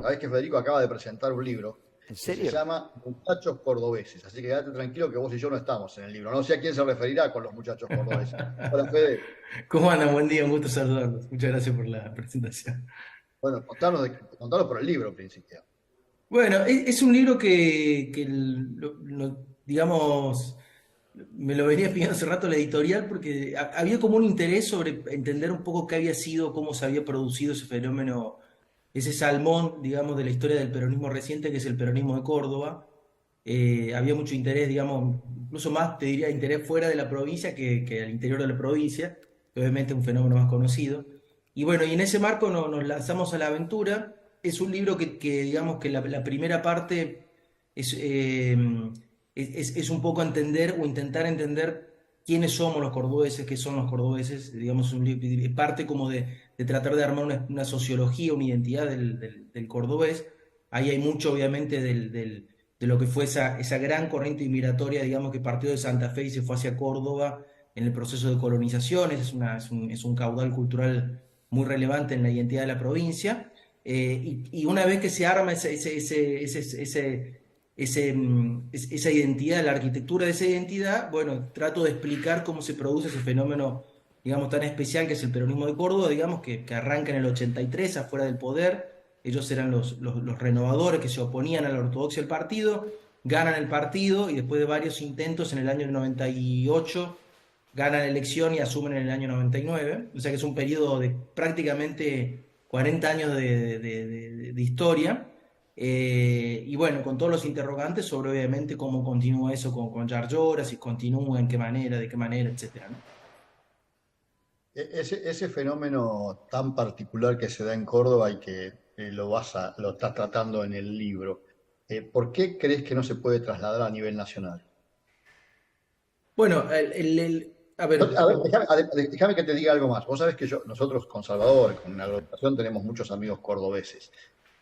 Sabés que Federico acaba de presentar un libro ¿En que se serio? llama Muchachos Cordobeses, así que quédate tranquilo que vos y yo no estamos en el libro. No sé a quién se referirá con los muchachos cordobeses. Hola, Fede. ¿Cómo andan? Buen día, un gusto saludarlos. Muchas gracias por la presentación. Bueno, contanos por el libro, principio. Bueno, es un libro que digamos, me lo venía pidiendo hace rato la editorial porque había como un interés sobre entender un poco qué había sido, cómo se había producido ese fenómeno, ese salmón, digamos, de la historia del peronismo reciente, que es el peronismo de Córdoba. Había mucho interés, digamos, incluso más, te diría, interés fuera de la provincia que al interior de la provincia, que obviamente es un fenómeno más conocido. Y bueno, y en ese marco nos lanzamos a la aventura. Es un libro digamos, que la primera parte es, es un poco entender o intentar entender quiénes somos los cordobeses, qué son los cordobeses, digamos, parte como de tratar de armar una sociología, una identidad del cordobés. Ahí hay mucho, obviamente, de lo que fue esa gran corriente inmigratoria, digamos, que partió de Santa Fe y se fue hacia Córdoba en el proceso de colonización. Es un caudal cultural muy relevante en la identidad de la provincia. Y una vez que se arma esa identidad, la arquitectura de esa identidad, bueno, trato de explicar cómo se produce ese fenómeno, digamos, tan especial que es el peronismo de Córdoba, digamos, que arranca en el 83 afuera del poder. Ellos eran los renovadores que se oponían a la ortodoxia del partido, ganan el partido y después de varios intentos en el año 98 ganan la elección y asumen en el año 99. O sea que es un periodo de prácticamente 40 años de historia. Y bueno, con todos los interrogantes sobre obviamente cómo continúa eso con Yarlora, si continúa, en qué manera, de qué manera, etcétera, ¿no? Ese fenómeno tan particular que se da en Córdoba y que lo estás tratando en el libro, ¿por qué crees que no se puede trasladar a nivel nacional? Bueno, a ver, A ver, déjame que te diga algo más. Vos sabés que nosotros con Salvador, con una agrupación, tenemos muchos amigos cordobeses.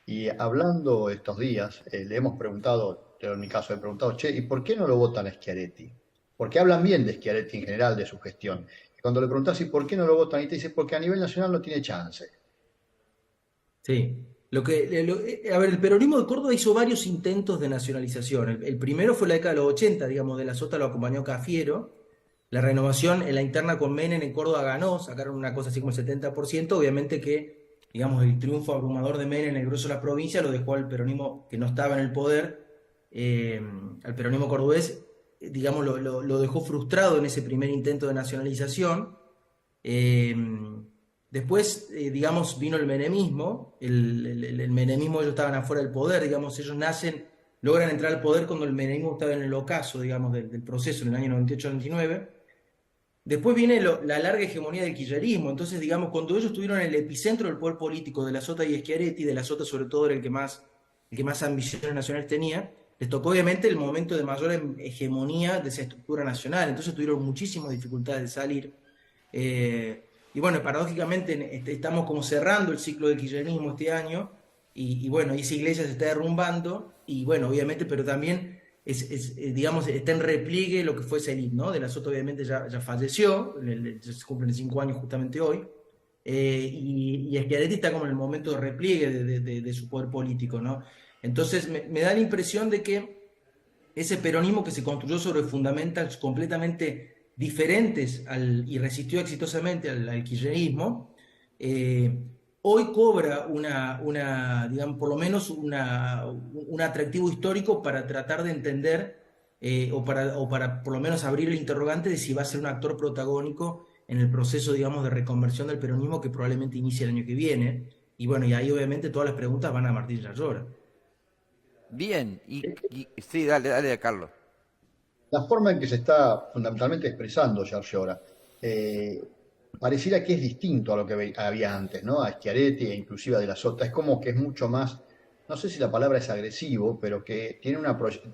Y hablando estos días, le hemos preguntado, yo en mi caso he preguntado, che, ¿y por qué no lo votan a Schiaretti? Porque hablan bien de Schiaretti en general, de su gestión. Y cuando le preguntás, ¿y por qué no lo votan? Y te dice, porque a nivel nacional no tiene chance. sí. A ver, el peronismo de Córdoba hizo varios intentos de nacionalización. El primero fue la década de los 80, digamos, de la Sota lo acompañó Cafiero. La renovación en la interna con Menem en Córdoba ganó, sacaron una cosa así como el 70%. Obviamente que, digamos, el triunfo abrumador de Menem en el grueso de la provincia lo dejó al peronismo que no estaba en el poder, al peronismo cordobés, digamos, lo dejó frustrado en ese primer intento de nacionalización. Eh, Después, digamos, vino el menemismo. El menemismo, ellos estaban afuera del poder, digamos, ellos logran entrar al poder cuando el menemismo estaba en el ocaso, digamos, del proceso en el año 98-99. Después viene la larga hegemonía del kirchnerismo. Entonces, digamos, cuando ellos estuvieron en el epicentro del poder político de la Sota y Schiaretti, de la Sota sobre todo era el que más ambiciones nacionales tenía, les tocó obviamente el momento de mayor hegemonía de esa estructura nacional. Entonces tuvieron muchísimas dificultades de salir. Y bueno, paradójicamente estamos como cerrando el ciclo del kirchnerismo este año y bueno, esa iglesia se está derrumbando y bueno, obviamente, pero también digamos, está en repliegue lo que fue Selim, ¿no? De la Sota obviamente ya falleció, se cumplen 5 años justamente hoy, y Schiaretti está como en el momento de repliegue de su poder político, ¿no? Entonces me da la impresión de que ese peronismo que se construyó sobre fundamentos completamente diferentes y resistió exitosamente al kirchnerismo, eh, hoy cobra digamos, por lo menos un atractivo histórico para tratar de entender o para por lo menos abrir el interrogante de si va a ser un actor protagónico en el proceso, digamos, de reconversión del peronismo que probablemente inicie el año que viene. Y bueno, y ahí obviamente todas las preguntas van a Martín Yarlora. Bien, sí, dale, dale, Carlos. La forma en que se está fundamentalmente expresando Yarlora, eh, pareciera que es distinto a lo que había antes, ¿no? A Schiaretti e inclusive a De la Sota. Es como que es mucho más, no sé si la palabra es agresivo, pero que tiene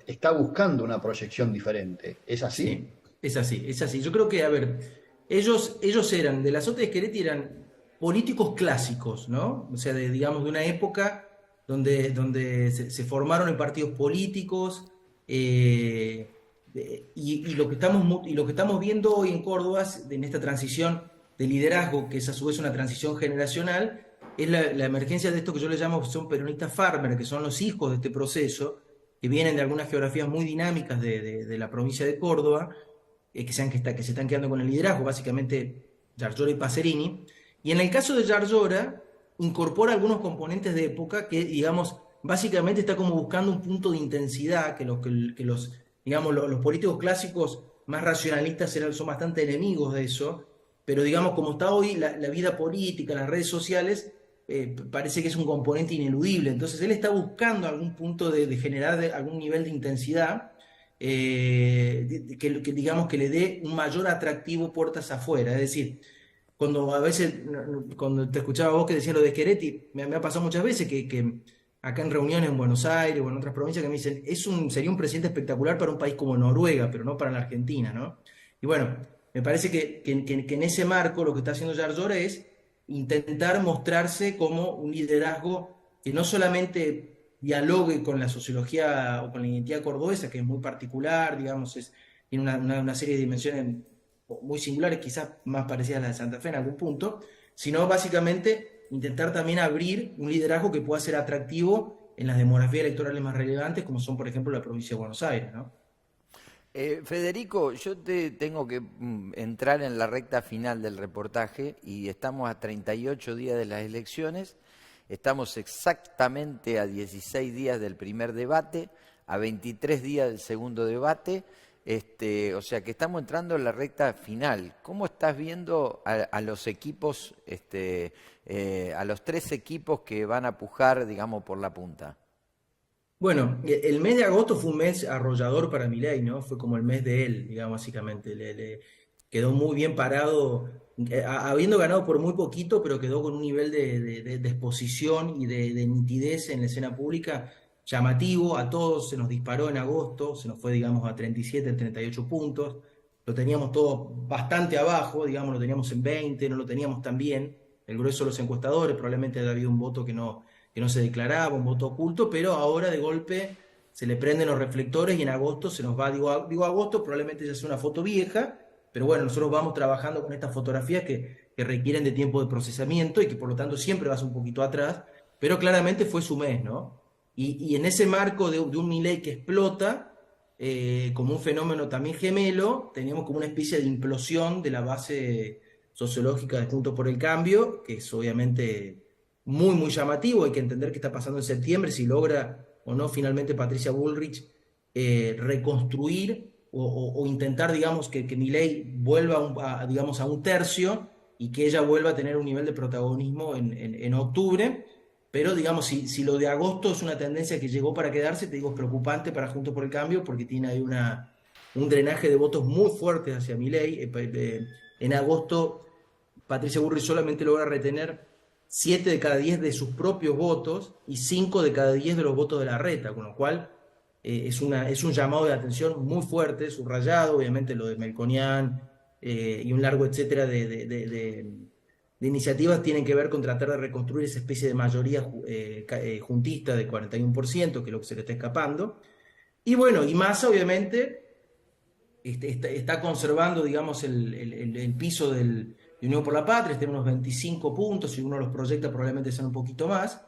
está buscando una proyección diferente. ¿Es así? Sí, es así, es así. Yo creo que, a ver, ellos eran, de la Sota de Schiaretti eran políticos clásicos, ¿no? O sea, digamos, de una época donde se formaron en partidos políticos, y lo que estamos viendo hoy en Córdoba, en esta transición de liderazgo, que es a su vez una transición generacional, es la emergencia de esto que yo le llamo son peronistas farmer, que son los hijos de este proceso, que vienen de algunas geografías muy dinámicas de la provincia de Córdoba, que se están quedando con el liderazgo, básicamente Yarlora y Pacerini. Y en el caso de Yarlora, incorpora algunos componentes de época que, digamos, básicamente está como buscando un punto de intensidad digamos, los políticos clásicos más racionalistas son bastante enemigos de eso, pero digamos, como está hoy la vida política, las redes sociales, parece que es un componente ineludible. Entonces él está buscando algún punto de generar algún nivel de intensidad digamos que le dé un mayor atractivo puertas afuera. Es decir, cuando a veces, cuando te escuchaba vos que decías lo de Schiaretti, me ha pasado muchas veces que acá en reuniones en Buenos Aires o en otras provincias que me dicen, sería un presidente espectacular para un país como Noruega, pero no para la Argentina, ¿no? Y bueno, me parece que en ese marco lo que está haciendo Yarlora es intentar mostrarse como un liderazgo que no solamente dialogue con la sociología o con la identidad cordobesa, que es muy particular, digamos, tiene una serie de dimensiones muy singulares, quizás más parecidas a las de Santa Fe en algún punto, sino básicamente intentar también abrir un liderazgo que pueda ser atractivo en las demografías electorales más relevantes, como son, por ejemplo, la provincia de Buenos Aires, ¿no? Federico, yo te tengo que entrar en la recta final del reportaje y estamos a 38 días de las elecciones, estamos exactamente a 16 días del primer debate, a 23 días del segundo debate, o sea que estamos entrando en la recta final. ¿Cómo estás viendo a los equipos, a los tres equipos que van a pujar, digamos, por la punta? Bueno, el mes de agosto fue un mes arrollador para Milei, ¿no? Fue como el mes de él, digamos, básicamente. Le quedó muy bien parado, habiendo ganado por muy poquito, pero quedó con un nivel de exposición y de nitidez en la escena pública llamativo. A todos se nos disparó en agosto, se nos fue, digamos, a 37, 38 puntos. Lo teníamos todo bastante abajo, digamos, lo teníamos en 20, no lo teníamos tan bien. El grueso de los encuestadores, probablemente había habido un voto que no se declaraba, un voto oculto, pero ahora de golpe se le prenden los reflectores y en agosto se nos va, digo agosto, probablemente ya sea una foto vieja, pero bueno, nosotros vamos trabajando con estas fotografías que requieren de tiempo de procesamiento y que por lo tanto siempre vas un poquito atrás, pero claramente fue su mes, ¿no? Y en ese marco de un Milei que explota, como un fenómeno también gemelo, teníamos como una especie de implosión de la base sociológica de Juntos por el Cambio, que es obviamente muy, muy llamativo. Hay que entender qué está pasando en septiembre, si logra o no finalmente Patricia Bullrich reconstruir o intentar, digamos, que Milei vuelva digamos, a un tercio y que ella vuelva a tener un nivel de protagonismo en octubre. Pero, digamos, si lo de agosto es una tendencia que llegó para quedarse, te digo, es preocupante para Juntos por el Cambio porque tiene ahí un drenaje de votos muy fuerte hacia Milei. En agosto, Patricia Bullrich solamente logra retener 7 de cada 10 de sus propios votos y 5 de cada 10 de los votos de Larreta, con lo cual es un llamado de atención muy fuerte, subrayado, obviamente lo de Melconian y un largo etcétera de iniciativas tienen que ver con tratar de reconstruir esa especie de mayoría juntista de 41%, que es lo que se le está escapando. Y bueno, y Massa obviamente está conservando, digamos, el piso de Unión por la Patria, está en unos 25 puntos, y uno los proyecta probablemente sean un poquito más,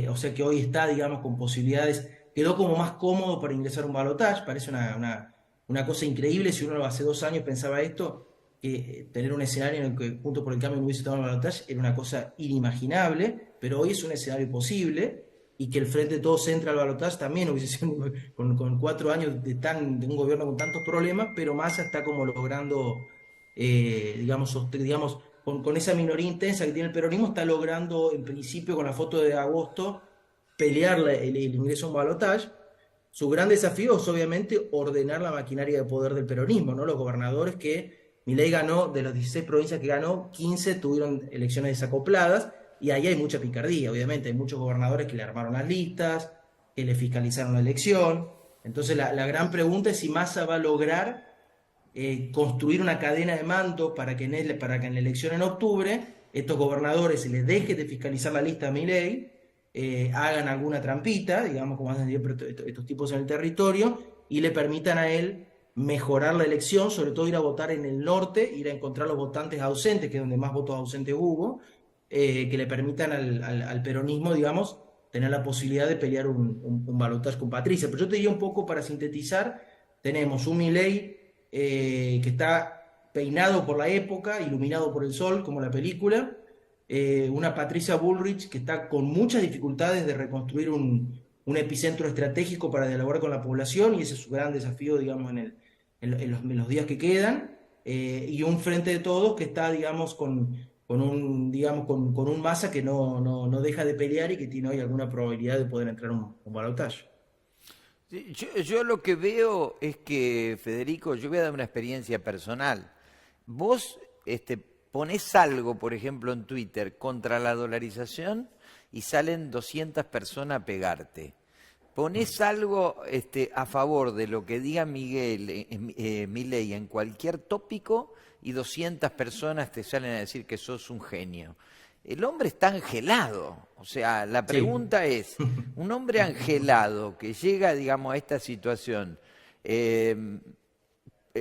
o sea que hoy está, digamos, con posibilidades, quedó como más cómodo para ingresar a un balotaje. Parece una cosa increíble, si uno hace 2 años pensaba esto, que tener un escenario en el que Juntos por el Cambio no hubiese tomado el balotaje era una cosa inimaginable, pero hoy es un escenario posible, y que el Frente de Todos entre al balotaje también hubiese sido con 4 años de un gobierno con tantos problemas, pero Massa está como logrando, digamos, con esa minoría intensa que tiene el peronismo, está logrando en principio con la foto de agosto pelear el ingreso a un balotaje. Su gran desafío es obviamente ordenar la maquinaria de poder del peronismo, ¿no? Los gobernadores que Milei ganó, de las 16 provincias que ganó, 15 tuvieron elecciones desacopladas, y ahí hay mucha picardía, obviamente, hay muchos gobernadores que le armaron las listas, que le fiscalizaron la elección. Entonces la gran pregunta es si Massa va a lograr construir una cadena de mando para que en la elección en octubre estos gobernadores se les deje de fiscalizar la lista a Milei, hagan alguna trampita, digamos, como hacen siempre estos tipos en el territorio, y le permitan a él mejorar la elección, sobre todo ir a votar en el norte, ir a encontrar los votantes ausentes, que es donde más votos ausentes hubo, que le permitan al peronismo, digamos, tener la posibilidad de pelear un balotaje con Patricia. Pero yo te diría un poco para sintetizar, tenemos un Milei que está peinado por la época, iluminado por el sol, como la película, una Patricia Bullrich que está con muchas dificultades de reconstruir un epicentro estratégico para dialogar con la población, y ese es su gran desafío, digamos, en los días que quedan, y un frente de todos que está, digamos, con un Massa que no deja de pelear y que tiene hoy alguna probabilidad de poder entrar un balotaje. Sí, yo lo que veo es que, Federico, yo voy a dar una experiencia personal. Vos ponés algo, por ejemplo, en Twitter contra la dolarización y salen 200 personas a pegarte. Ponés algo a favor de lo que diga Milei en cualquier tópico y 200 personas te salen a decir que sos un genio. El hombre está angelado. O sea, la Sí. pregunta es, un hombre angelado que llega, digamos, a esta situación,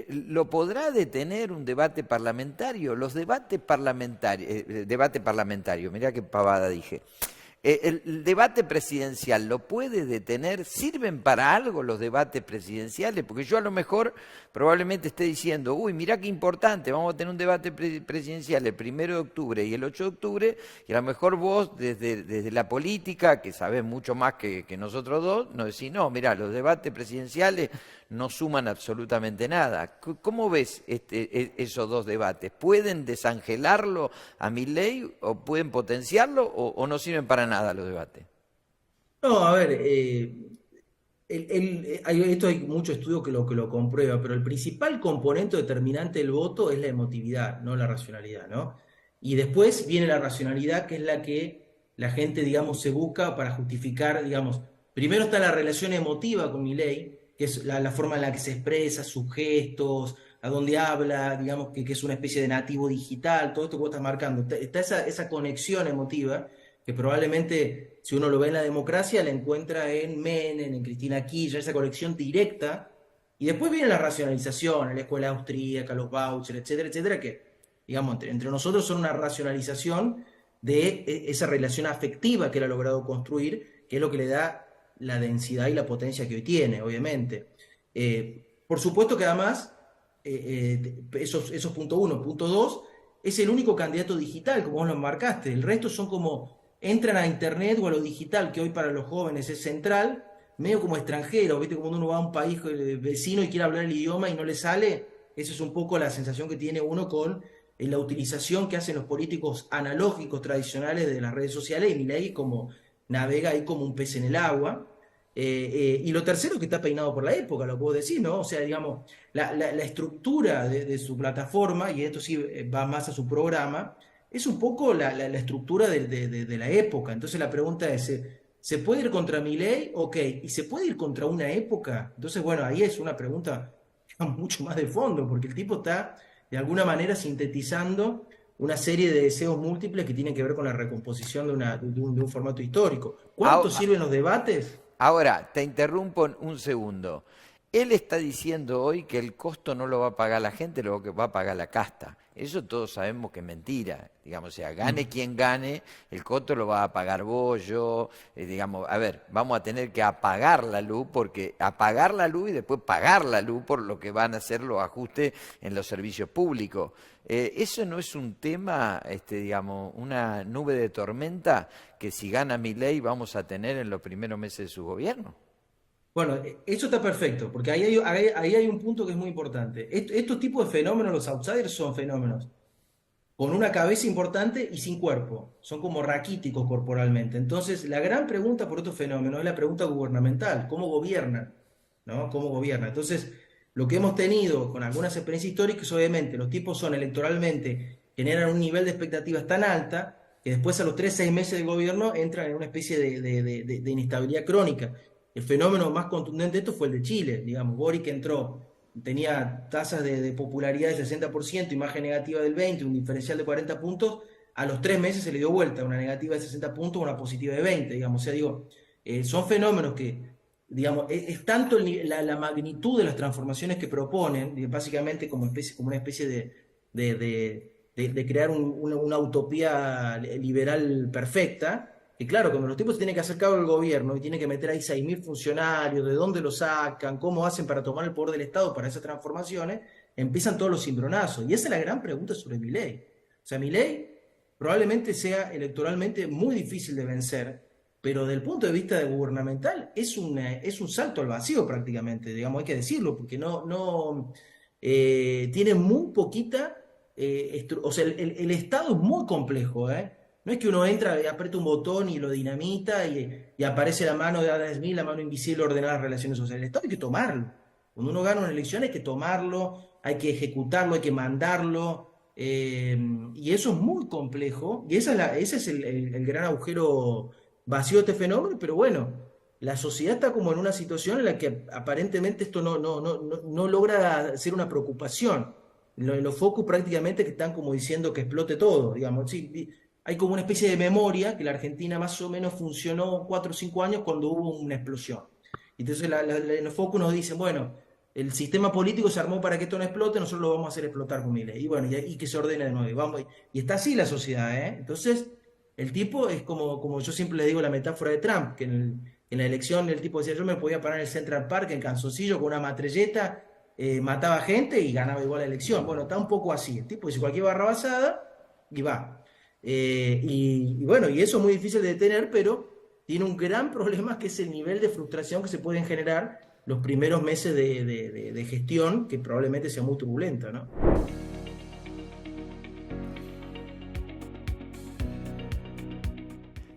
¿lo podrá detener un debate parlamentario? Los debates parlamentarios, debate parlamentario, mirá qué pavada dije. El debate presidencial, ¿lo puede detener? ¿Sirven para algo los debates presidenciales? Porque yo a lo mejor probablemente esté diciendo, uy, mirá qué importante, vamos a tener un debate presidencial el 1 de octubre y el 8 de octubre, y a lo mejor vos, desde la política, que sabés mucho más que nosotros dos, nos decís, no, mirá, los debates presidenciales no suman absolutamente nada. ¿Cómo ves esos dos debates? ¿Pueden desangelarlo a Milei o pueden potenciarlo o no sirven para nada los debates? No, a ver, esto hay mucho estudio que lo comprueba, pero el principal componente determinante del voto es la emotividad, no la racionalidad, ¿no? Y después viene la racionalidad, que es la que la gente, digamos, se busca para justificar, digamos, primero está la relación emotiva con Milei, que es la forma en la que se expresa, sus gestos, a dónde habla, digamos, que es una especie de nativo digital, todo esto que vos estás marcando. Está esa conexión emotiva que probablemente, si uno lo ve en la democracia, la encuentra en Menem, en Cristina Kirchner, esa conexión directa. Y después viene la racionalización, la escuela austríaca, los vouchers, etcétera, etcétera, que, digamos, entre nosotros son una racionalización de esa relación afectiva que él ha logrado construir, que es lo que le da la densidad y la potencia que hoy tiene, obviamente. Por supuesto que además, esos punto uno. Punto dos, es el único candidato digital, como vos lo marcaste. El resto son como entran a internet o a lo digital, que hoy para los jóvenes es central, medio como extranjero, ¿viste? Como uno va a un país vecino y quiere hablar el idioma y no le sale, esa es un poco la sensación que tiene uno con la utilización que hacen los políticos analógicos tradicionales de las redes sociales, y Milei como navega ahí como un pez en el agua. Y lo tercero, que está peinado por la época, lo puedo decir, ¿no? O sea, digamos, la estructura de su plataforma, y esto sí va más a su programa, es un poco la estructura de la época. Entonces la pregunta es, ¿se puede ir contra Milei? Ok, ¿y se puede ir contra una época? Entonces, bueno, ahí es una pregunta mucho más de fondo, porque el tipo está de alguna manera sintetizando una serie de deseos múltiples que tienen que ver con la recomposición de un formato histórico. ¿Cuánto Ah, sirven los debates? ahora, te interrumpo en un segundo. Él está diciendo hoy que el costo no lo va a pagar la gente, lo que va a pagar la casta. Eso todos sabemos que es mentira. Digamos, o sea, gane quien gane, el costo lo va a pagar vos, yo. Digamos, a ver, vamos a tener que apagar la luz, porque apagar la luz y después pagar la luz por lo que van a ser los ajustes en los servicios públicos. ¿Eso no es un tema, digamos, una nube de tormenta que si gana Milei vamos a tener en los primeros meses de su gobierno? Bueno, eso está perfecto, porque ahí hay un punto que es muy importante. Estos tipos de fenómenos, los outsiders, son fenómenos con una cabeza importante y sin cuerpo. Son como raquíticos corporalmente. Entonces, la gran pregunta por estos fenómenos es la pregunta gubernamental. ¿Cómo gobiernan? ¿No? ¿Cómo gobiernan? Entonces, lo que hemos tenido con algunas experiencias históricas, obviamente, los tipos son electoralmente, generan un nivel de expectativas tan alta que después a los 3, 6 meses de gobierno entran en una especie de inestabilidad crónica. El fenómeno más contundente de esto fue el de Chile, digamos. Boric entró, tenía tasas de popularidad del 60%, imagen negativa del 20%, un diferencial de 40 puntos. A los 3 meses se le dio vuelta, una negativa de 60 puntos, una positiva de 20, digamos. O sea, digo, son fenómenos que, digamos, es tanto la magnitud de las transformaciones que proponen, básicamente como una especie de crear una utopía liberal perfecta. Y claro, cuando los tipos se tienen que hacer cargo del gobierno y tienen que meter ahí 6.000 funcionarios, de dónde los sacan, cómo hacen para tomar el poder del Estado para esas transformaciones, empiezan todos los cimbronazos. Y esa es la gran pregunta sobre Milei. O sea, Milei probablemente sea electoralmente muy difícil de vencer, pero desde el punto de vista gubernamental es un salto al vacío prácticamente, digamos, hay que decirlo, porque tiene muy poquita, o sea, el Estado es muy complejo, ¿eh? No es que uno entra y aprieta un botón y lo dinamita y aparece la mano de Adam Smith, la mano invisible ordenada las relaciones sociales. El Estado hay que tomarlo. Cuando uno gana una elección hay que tomarlo, hay que ejecutarlo, hay que mandarlo. Y eso es muy complejo. Y ese es el gran agujero vacío de este fenómeno. Pero bueno, la sociedad está como en una situación en la que aparentemente esto no logra ser una preocupación. Los focus prácticamente que están como diciendo que explote todo, digamos. Sí, hay como una especie de memoria que la Argentina más o menos funcionó 4 o 5 años cuando hubo una explosión. Entonces los focus nos dicen, bueno, el sistema político se armó para que esto no explote, nosotros lo vamos a hacer explotar con Milei. Y bueno, y que se ordene de nuevo. Y está así la sociedad, ¿eh? Entonces, el tipo es como yo siempre le digo la metáfora de Trump, que en la elección el tipo decía, yo me podía parar en el Central Park, en Canzoncillo, con una matralleta, mataba gente y ganaba igual la elección. Bueno, está un poco así. El tipo dice cualquier barrabasada y va. Y bueno, y eso es muy difícil de detener, pero tiene un gran problema que es el nivel de frustración que se pueden generar los primeros meses de gestión, que probablemente sea muy turbulenta, ¿no?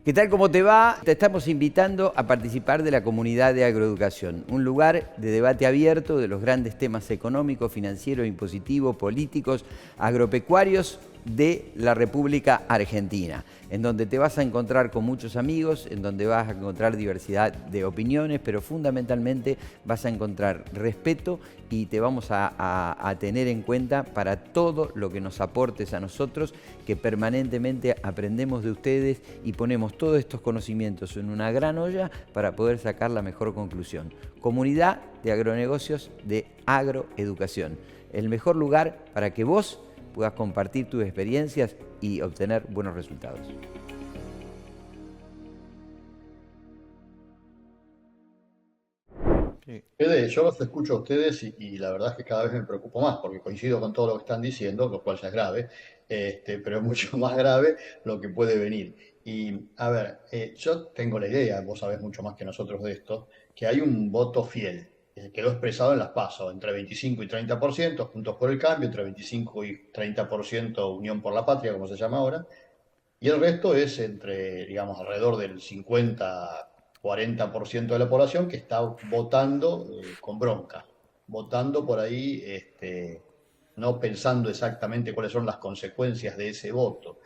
¿Qué tal? ¿Cómo te va? Te estamos invitando a participar de la comunidad de agroeducación, un lugar de debate abierto de los grandes temas económicos, financieros, impositivos, políticos, agropecuarios de la República Argentina, en donde te vas a encontrar con muchos amigos, en donde vas a encontrar diversidad de opiniones, pero fundamentalmente vas a encontrar respeto y te vamos a tener en cuenta para todo lo que nos aportes a nosotros, que permanentemente aprendemos de ustedes y ponemos todos estos conocimientos en una gran olla para poder sacar la mejor conclusión. Comunidad de agronegocios de agroeducación, el mejor lugar para que vos puedas compartir tus experiencias y obtener buenos resultados. Sí. Fede, yo los escucho a ustedes y la verdad es que cada vez me preocupo más porque coincido con todo lo que están diciendo, lo cual ya es grave, pero es mucho más grave lo que puede venir. Y a ver, yo tengo la idea, vos sabés mucho más que nosotros de esto, que hay un voto fiel, quedó expresado en las PASO, entre 25 y 30%, Juntos por el Cambio, entre 25 y 30% Unión por la Patria, como se llama ahora, y el resto es entre, digamos, alrededor del 50-40% de la población que está votando con bronca, votando por ahí, no pensando exactamente cuáles son las consecuencias de ese voto.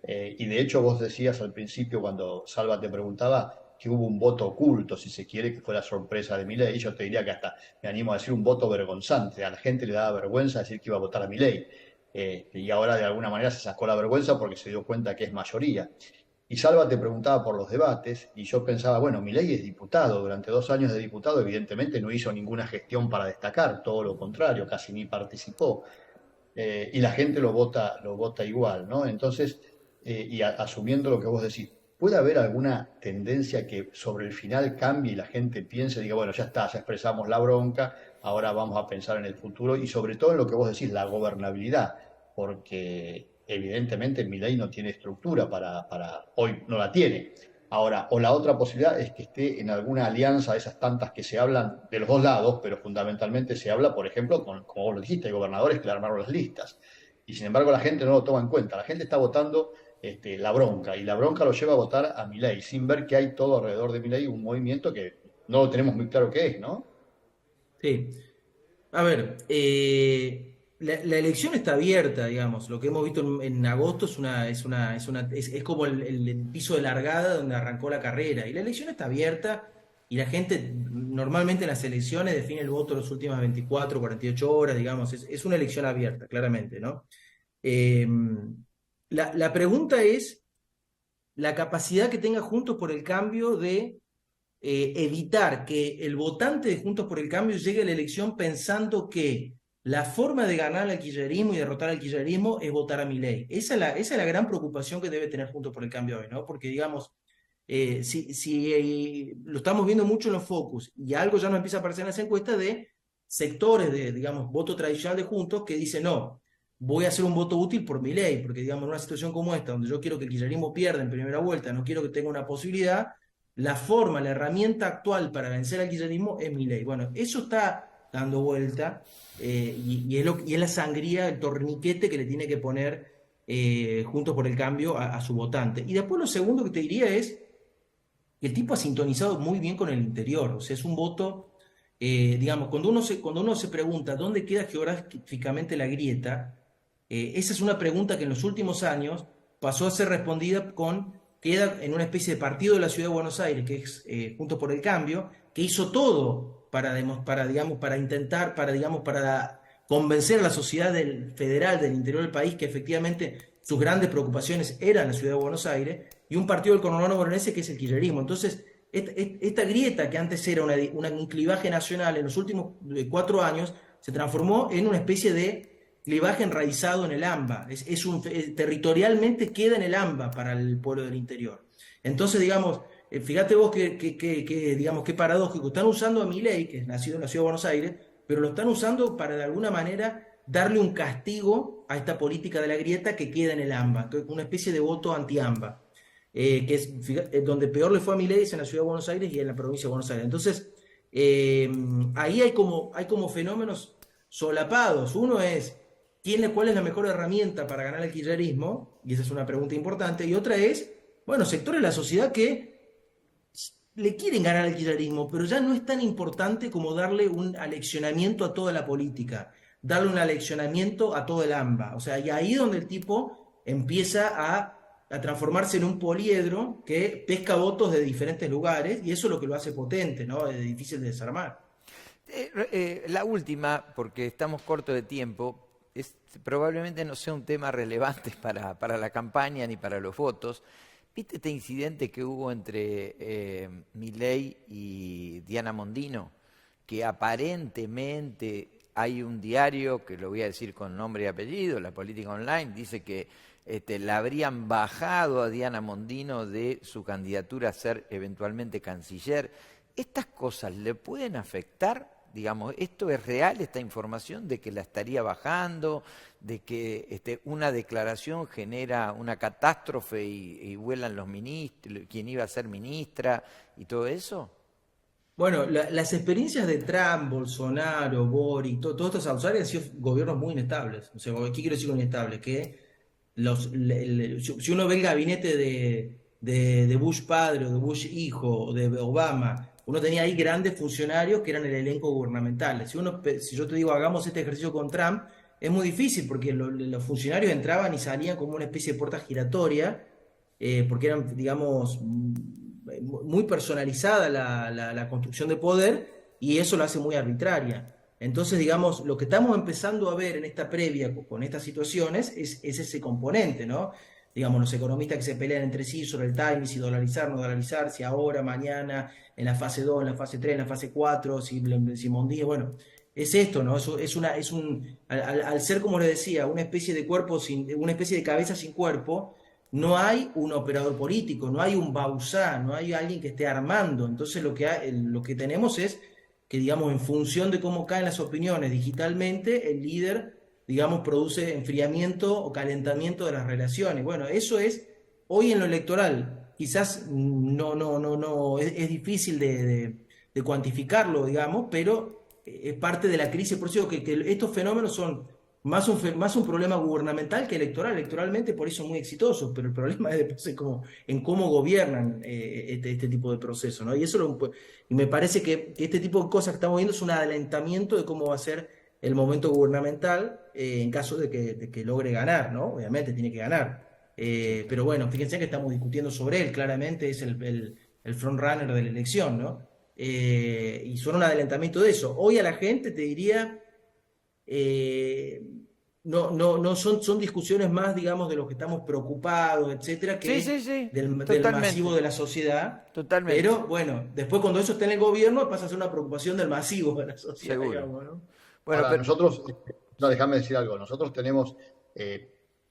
Y de hecho vos decías al principio cuando Salva te preguntaba que hubo un voto oculto, si se quiere, que fue la sorpresa de Milei. Yo te diría que hasta me animo a decir un voto vergonzante. A la gente le daba vergüenza decir que iba a votar a Milei. Y ahora de alguna manera se sacó la vergüenza porque se dio cuenta que es mayoría. Y Salva te preguntaba por los debates y yo pensaba, bueno, Milei es diputado, durante 2 años de diputado evidentemente no hizo ninguna gestión para destacar, todo lo contrario, casi ni participó. Y la gente lo vota igual, ¿no? Entonces, asumiendo lo que vos decís, ¿puede haber alguna tendencia que sobre el final cambie y la gente piense, diga, bueno, ya está, ya expresamos la bronca, ahora vamos a pensar en el futuro y sobre todo en lo que vos decís, la gobernabilidad? Porque evidentemente Milei no tiene estructura hoy no la tiene. Ahora, o la otra posibilidad es que esté en alguna alianza de esas tantas que se hablan de los dos lados, pero fundamentalmente se habla, por ejemplo, como vos lo dijiste, hay gobernadores que le armaron las listas. Y sin embargo la gente no lo toma en cuenta. La gente está votando la bronca, y la bronca lo lleva a votar a Milei, sin ver que hay todo alrededor de Milei un movimiento que no lo tenemos muy claro qué es, ¿no? Sí. A ver, la elección está abierta, digamos. Lo que hemos visto en agosto es como el piso de largada donde arrancó la carrera. Y la elección está abierta y la gente normalmente en las elecciones define el voto en las últimas 24, 48 horas, digamos. Es una elección abierta, claramente, ¿no? Eh, la pregunta es la capacidad que tenga Juntos por el Cambio de evitar que el votante de Juntos por el Cambio llegue a la elección pensando que la forma de ganar al kirchnerismo y derrotar al kirchnerismo es votar a Milei. Esa es la gran preocupación que debe tener Juntos por el Cambio hoy, ¿no? Porque, digamos, si lo estamos viendo mucho en los focus y algo ya nos empieza a aparecer en las encuestas de sectores de, digamos, voto tradicional de Juntos que dicen, no, voy a hacer un voto útil por Milei, porque, digamos, en una situación como esta, donde yo quiero que el kirchnerismo pierda en primera vuelta, no quiero que tenga una posibilidad, la forma, la herramienta actual para vencer al kirchnerismo es Milei. Bueno, eso está dando vuelta y es la sangría, el torniquete que le tiene que poner Juntos por el Cambio a su votante. Y después lo segundo que te diría es que el tipo ha sintonizado muy bien con el interior, o sea, es un voto, digamos, cuando uno se pregunta dónde queda geográficamente la grieta, esa es una pregunta que en los últimos años pasó a ser respondida con, queda en una especie de partido de la Ciudad de Buenos Aires, que es Juntos por el Cambio, que hizo todo digamos, para intentar, digamos, para convencer a la sociedad federal del interior del país que efectivamente sus grandes preocupaciones eran la Ciudad de Buenos Aires, y un partido del conurbano bonaerense que es el kirchnerismo. Entonces, esta grieta que antes era un clivaje nacional, en los últimos 4 años se transformó en una especie de clivaje enraizado en el AMBA. Territorialmente queda en el AMBA para el pueblo del interior. Entonces, digamos, fíjate vos digamos, qué paradójico. Están usando a Milei, que es nacido en la Ciudad de Buenos Aires, pero lo están usando para de alguna manera darle un castigo a esta política de la grieta que queda en el AMBA, una especie de voto anti-AMBA, que es donde peor le fue a Milei, es en la Ciudad de Buenos Aires y en la provincia de Buenos Aires. Entonces, ahí hay como fenómenos solapados. Uno es, ¿cuál es la mejor herramienta para ganar el kirchnerismo? Y esa es una pregunta importante. Y otra es, bueno, sectores de la sociedad que le quieren ganar al kirchnerismo, pero ya no es tan importante como darle un aleccionamiento a toda la política, darle un aleccionamiento a todo el AMBA. O sea, y ahí donde el tipo empieza a transformarse en un poliedro que pesca votos de diferentes lugares, y eso es lo que lo hace potente, ¿no? Es difícil de desarmar. La última, porque estamos cortos de tiempo, probablemente no sea un tema relevante para la campaña ni para los votos. ¿Viste este incidente que hubo entre Milei y Diana Mondino? Que aparentemente hay un diario, que lo voy a decir con nombre y apellido, La Política Online, dice que la habrían bajado a Diana Mondino de su candidatura a ser eventualmente canciller. ¿Estas cosas le pueden afectar? Digamos, ¿esto es real, esta información de que la estaría bajando, de que una declaración genera una catástrofe y vuelan los ministros, quién iba a ser ministra y todo eso? Bueno, las experiencias de Trump, Bolsonaro, Boric, todos estos autores han sido gobiernos muy inestables. O sea, ¿qué quiero decir con inestable? Que si uno ve el gabinete de Bush padre o de Bush hijo o de Obama, uno tenía ahí grandes funcionarios que eran el elenco gubernamental. Si yo te digo hagamos este ejercicio con Trump, es muy difícil porque los funcionarios entraban y salían como una especie de puerta giratoria, porque eran, digamos, muy personalizada la construcción de poder, y eso lo hace muy arbitraria. Entonces, digamos, lo que estamos empezando a ver en esta previa con estas situaciones es ese componente, ¿no? Digamos, los economistas que se pelean entre sí sobre el timing, si dolarizar, no dolarizar, si ahora, mañana, en la fase 2, en la fase 3, en la fase 4, si Mondino, bueno, es esto, ¿no? Al ser, como les decía, una especie de cabeza sin cuerpo, no hay un operador político, no hay un Bauzá, no hay alguien que esté armando. Entonces lo que tenemos es que, digamos, en función de cómo caen las opiniones digitalmente, el líder, digamos, produce enfriamiento o calentamiento de las relaciones. Bueno, eso es hoy en lo electoral. Quizás no, es difícil de cuantificarlo, digamos, pero es parte de la crisis. Por eso que estos fenómenos son más un problema gubernamental que electoral. Electoralmente por eso muy exitosos, pero el problema es después en cómo gobiernan este tipo de procesos, ¿no? Y me parece que este tipo de cosas que estamos viendo es un adelantamiento de cómo va a ser el momento gubernamental en caso de que logre ganar, ¿no? Obviamente tiene que ganar. Pero bueno, fíjense que estamos discutiendo sobre él, claramente es el frontrunner de la elección, ¿no? Y son un adelantamiento de eso. Hoy a la gente te diría... no son discusiones más, digamos, de los que estamos preocupados, etcétera, que Sí, del totalmente. masivo de la sociedad. Totalmente. Pero bueno, después cuando eso está en el gobierno pasa a ser una preocupación del masivo de la sociedad, Seguro. digamos, ¿no? Bueno, Ahora, pero nosotros, no, déjame decir algo, nosotros tenemos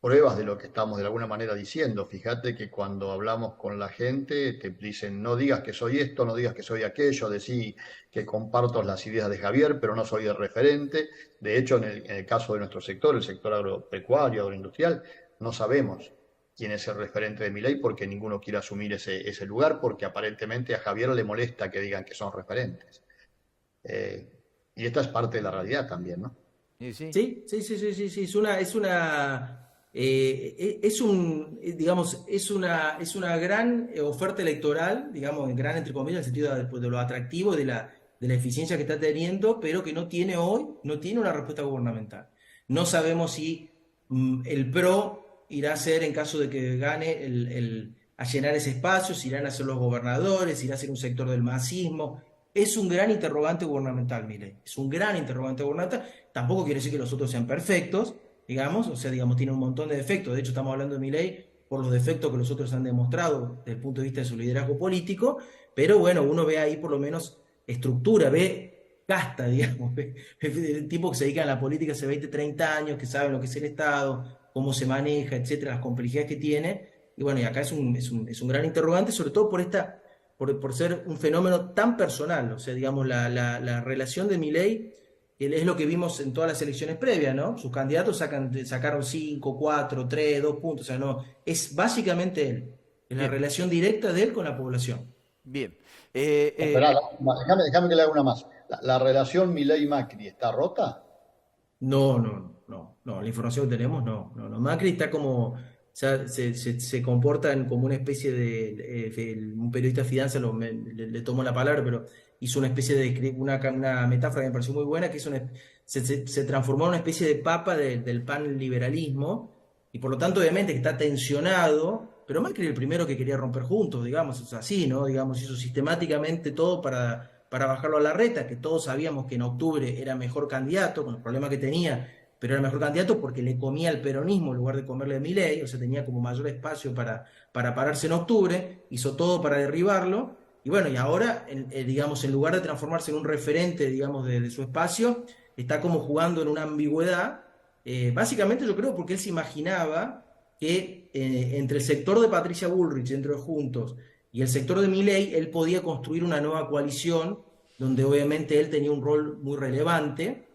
pruebas de lo que estamos de alguna manera diciendo. Fíjate que cuando hablamos con la gente te dicen, no digas que soy esto, no digas que soy aquello, decí que comparto las ideas de Javier, pero no soy el referente. De hecho, en el caso de nuestro sector, el sector agropecuario, agroindustrial, no sabemos quién es el referente de Milei porque ninguno quiere asumir ese lugar, porque aparentemente a Javier le molesta que digan que son referentes. Eh, y esta es parte de la realidad también, ¿no? sí, sí. Sí, sí, sí, sí, sí, sí, digamos, es una gran oferta electoral, digamos, gran entre comillas, en el sentido de lo atractivo, de la eficiencia que está teniendo, pero que no tiene hoy, no tiene una respuesta gubernamental. No sabemos si el PRO irá a ser, en caso de que gane, a llenar ese espacio, si irán a ser los gobernadores, si irá a ser un sector del masismo. Es un gran interrogante gubernamental, Milei. Es un gran interrogante gubernamental. Tampoco quiere decir que los otros sean perfectos, digamos, o sea, digamos, tiene un montón de defectos. De hecho, estamos hablando de Milei por los defectos que los otros han demostrado desde el punto de vista de su liderazgo político, pero bueno, uno ve ahí por lo menos estructura, ve casta, digamos, ve el tipo que se dedica a la política hace 20, 30 años, que sabe lo que es el Estado, cómo se maneja, etcétera, las complejidades que tiene. Y bueno, y acá es un gran interrogante, sobre todo por ser un fenómeno tan personal. O sea, digamos, la relación de Milei es lo que vimos en todas las elecciones previas, ¿no? Sus candidatos sacaron 5, 4, 3, 2 puntos. O sea, no, es básicamente él. Es la Bien, relación directa de él con la población. bien. Esperá, déjame que le haga una más. La relación Milei-Macri está rota. No, no, no, no, la información que tenemos, no, no, no. Macri está como, o sea, se comporta como una especie un periodista de finanzas le tomó la palabra, pero hizo una especie una metáfora que me pareció muy buena, que se transformó en una especie de papa del panliberalismo, y por lo tanto, obviamente, que está tensionado, pero Macri era el primero que quería romper juntos, digamos, es así, ¿no? Digamos, hizo sistemáticamente todo para bajarlo a la reta, que todos sabíamos que en octubre era mejor candidato, con los problemas que tenía, pero era mejor candidato porque le comía el peronismo en lugar de comerle a Milei, o sea, tenía como mayor espacio para pararse en octubre, hizo todo para derribarlo, y bueno, y ahora, digamos, en lugar de transformarse en un referente, digamos, de su espacio, está como jugando en una ambigüedad, básicamente yo creo porque él se imaginaba que entre el sector de Patricia Bullrich, entre Juntos, y el sector de Milei, él podía construir una nueva coalición donde obviamente él tenía un rol muy relevante,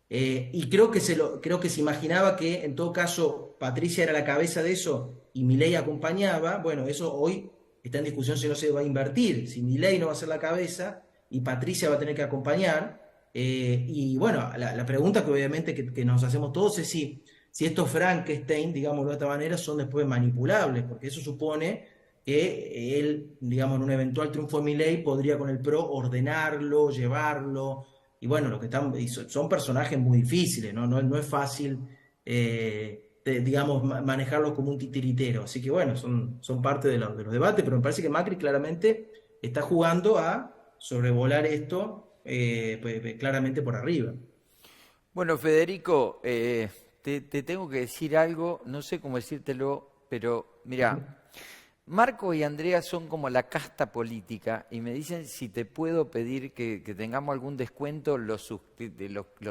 y creo que se imaginaba que en todo caso Patricia era la cabeza de eso y Milei acompañaba. Bueno, eso hoy está en discusión si no se va a invertir, si Milei no va a ser la cabeza y Patricia va a tener que acompañar. Y bueno, la pregunta que obviamente que nos hacemos todos es si estos Frankenstein, digámoslo de esta manera, son después manipulables, porque eso supone que él, digamos, en un eventual triunfo de Milei, podría con el PRO ordenarlo, llevarlo, y bueno, son personajes muy difíciles, ¿no? No es fácil, digamos, manejarlos como un titiritero, así que bueno, son parte de los debates, pero me parece que Macri claramente está jugando a sobrevolar esto, claramente por arriba. Bueno, Federico, te tengo que decir algo, no sé cómo decírtelo, pero mira, Marco y Andrea son como la casta política y me dicen si te puedo pedir que tengamos algún descuento los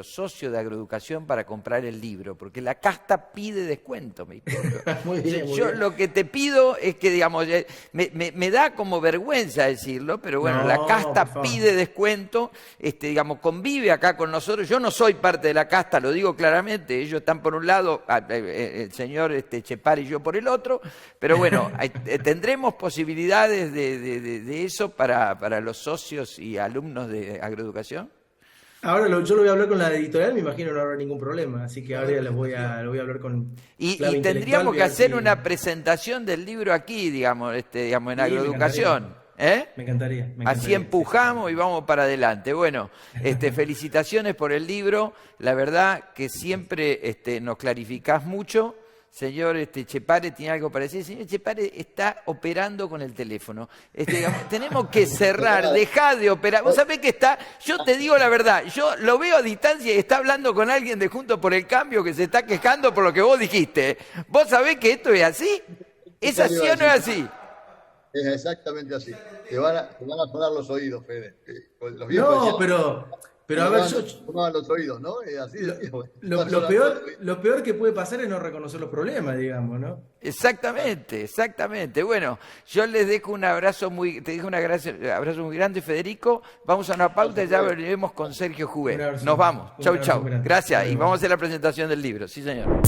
socios de Agroeducación para comprar el libro, porque la casta pide descuento, me explico. Muy bien, muy Yo bien. lo que te pido es que, digamos, me da como vergüenza decirlo, pero bueno, la No, casta por favor. pide descuento, digamos, convive acá con nosotros. Yo no soy parte de la casta, lo digo claramente, ellos están por un lado, el señor Chepar y yo por el otro, pero bueno, tendremos posibilidades de eso para los socios y alumnos de Agroeducación. Ahora yo lo voy a hablar con la editorial, me imagino que no habrá ningún problema, así que ahora lo voy a hablar con clave Y intelectual, tendríamos voy que a ver hacer si... una presentación del libro aquí, digamos, digamos en Sí, me encantaría, Agroeducación, ¿eh? me encantaría, me Así encantaría. Sí, sí, empujamos y vamos para adelante. Bueno, felicitaciones por el libro. La verdad que siempre nos clarificás mucho. Señor Chepare, ¿tiene algo para decir? Señor Chepare está operando con el teléfono. Digamos, tenemos que cerrar, dejá de operar. Vos sabés que está, yo te digo la verdad, yo lo veo a distancia y está hablando con alguien de Juntos por el Cambio que se está quejando por lo que vos dijiste. ¿Vos sabés que esto es así? ¿Es así o no es así? Es exactamente así. Te van a sonar los oídos, Fede. Los viejos No, decían, Pero a ver, uno a los oídos, ¿no? Así decimos. lo peor que puede pasar es no reconocer los problemas, digamos, ¿no? Exactamente, exactamente. Bueno, yo les dejo un abrazo te dejo un abrazo muy grande, Federico. Vamos a una pausa y ya volvemos con Sergio Jugué. Nos vamos. Chau, chau. Gracias. Y vamos a hacer la presentación del libro. Sí, señor.